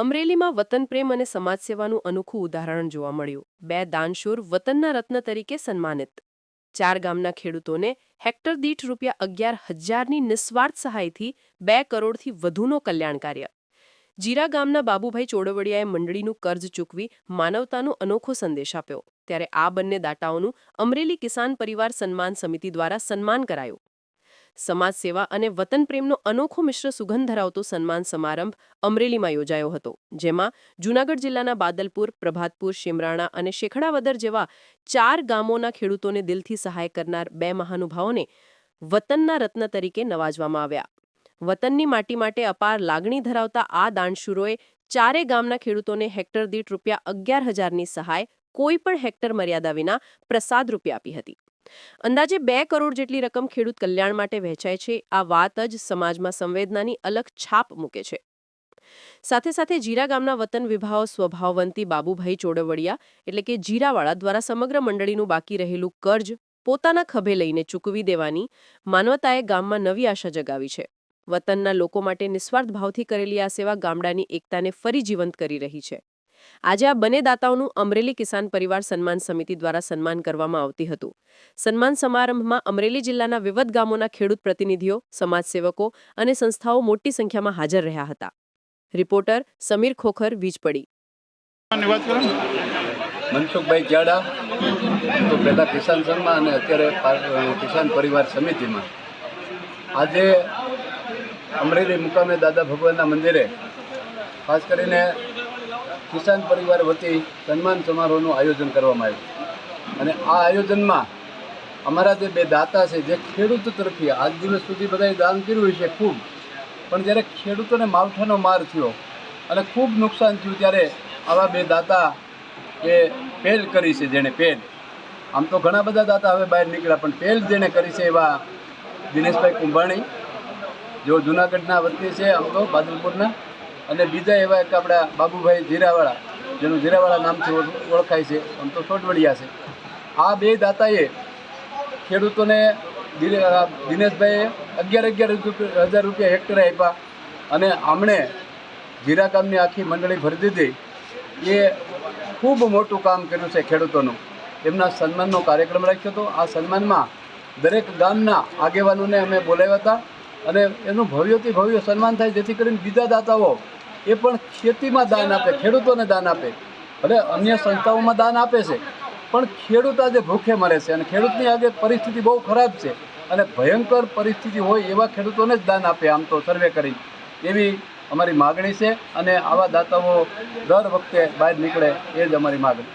અમરેલીમાં વતન પ્રેમ અને સમાજ સેવાનું અનોખું ઉદાહરણ જોવા મળ્યું। 2 દાનશૂર વતનના રત્ન તરીકે સન્માનિત। 4 ગામના ખેડૂતોને હેક્ટર દીઠ ₹11,000ની નિસ્વાર્થ સહાયથી 2 કરોડથી વધુનો કલ્યાણ કાર્ય। જીરા ગામના બાબુભાઈ ચોડવડિયાએ મંડળીનું કર્જ ચૂકવી માનવતાનો અનોખો સંદેશ આપ્યો। ત્યારે આ બંને દાતાઓનું અમરેલી કિસાન પરિવાર સન્માન સમિતિ દ્વારા સન્માન કરાયું। સમાજ સેવા અને વતન પ્રેમનો અનોખો મિશ્ર સુગંધ ધરાવતો સન્માન સમારંભ અમરેલીમાં યોજાયો હતો, જેમાં જૂનાગઢ જિલ્લાના બાદલપુર, પ્રભાતપુર, શિમરાણા અને શેખડાવદર જેવા 4 ગામોના ખેડૂતોને દિલથી સહાય કરનાર 2 મહાનુભાવોને વતનના રત્ન તરીકે નવાજવામાં આવ્યા। વતનની માટી માટે અપાર લાગણી ધરાવતા આ દાનશૂરોએ 4 ગામના ખેડૂતોને હેક્ટર દીઠ ₹11,000ની સહાય કોઈપણ હેક્ટર મર્યાદા વિના પ્રસાદ રૂપે આપી હતી। અંદાજે 2 કરોડ જેટલી રકમ ખેડૂત કલ્યાણ માટે વહેંચાય છે। આ વાત જ સમાજમાં સંવેદનાની અલગ છાપ મૂકે છે। સાથે સાથે જીરા ગામના વતન વિભાવ સ્વભાવવંતી બાબુભાઈ ચોડવડિયા એટલે કે જીરાવાળા દ્વારા સમગ્ર મંડળીનું બાકી રહેલું કર્જ પોતાના ખભે લઈને ચૂકવી દેવાની માનવતાએ ગામમાં નવી આશા જગાવી છે। વતનના લોકો માટે નિસ્વાર્થ ભાવથી કરેલી આ સેવા ગામડાની એકતાને ફરી જીવંત કરી રહી છે। આજે આ બંને દાતાઓનું અમરેલી કિસાન પરિવાર સન્માન સમિતિ દ્વારા સન્માન કરવામાં આવતું હતું। સન્માન સમારંભમાં અમરેલી જિલ્લાના વિવિધ ગામોના ખેડૂત પ્રતિનિધિઓ, સમાજસેવકો અને સંસ્થાઓ મોટી સંખ્યામાં હાજર રહ્યા હતા। રિપોર્ટર સમીર ખોખર, વીજપડી। મનસુખભાઈ જાડા તો પહેલા કિસાન સન્માન અને અત્યારે કિસાન પરિવાર સમિતિમાં આજે અમરેલી મુકામે દાદા ભગવાનના મંદિરે ખાસ કરીને કિસાન પરિવાર વતી સન્માન સમારોહનું આયોજન કરવામાં આવ્યું। અને આ આયોજનમાં અમારા જે 2 દાતા છે, જે ખેડૂત તરફી આજ દિવસ સુધી બધાએ દાન કર્યું છે ખૂબ, પણ જ્યારે ખેડૂતોને માવઠાનો માર થયો અને ખૂબ નુકસાન થયું ત્યારે આવા 2 દાતા એ પહેલ કરી છે, જેણે પહેલ આમ તો ઘણા બધા દાતા હવે બહાર નીકળ્યા, પણ પહેલ જેણે કરી છે એવા દિનેશભાઈ કુંભાણી, જેઓ જૂનાગઢના વતની છે, આમ તો બાદલપુરના, અને બીજા એવા એક આપણા બાબુભાઈ જીરાવાળા, જેનું જીરાવાળા નામથી ઓળખાય છે, આમ તો ચોડવડિયા છે। આ 2 દાતાએ ખેડૂતોને દિનેશભાઈએ 11,000 રૂપિયા હેક્ટરે આપ્યા અને આમણે જીરા ગામની આખી મંડળી ભરી દીધી। એ ખૂબ મોટું કામ કર્યું છે ખેડૂતોનું। એમના સન્માનનો કાર્યક્રમ રાખ્યો હતો। આ સન્માનમાં દરેક ગામના આગેવાનોને અમે બોલાવ્યા હતા અને એનું ભવ્યથી ભવ્ય સન્માન થાય, જેથી કરીને બીજા દાતાઓ એ પણ ખેતીમાં દાન આપે, ખેડૂતોને દાન આપે। ભલે અન્ય સંસ્થાઓમાં દાન આપે છે, પણ ખેડૂત આજે ભૂખે મરે છે અને ખેડૂતની આજે પરિસ્થિતિ બહુ ખરાબ છે અને ભયંકર પરિસ્થિતિ હોય એવા ખેડૂતોને જ દાન આપે, આમ તો સર્વે કરી એવી અમારી માગણી છે। અને આવા દાતાઓ દર વખતે બહાર નીકળે એ જ અમારી માગણી।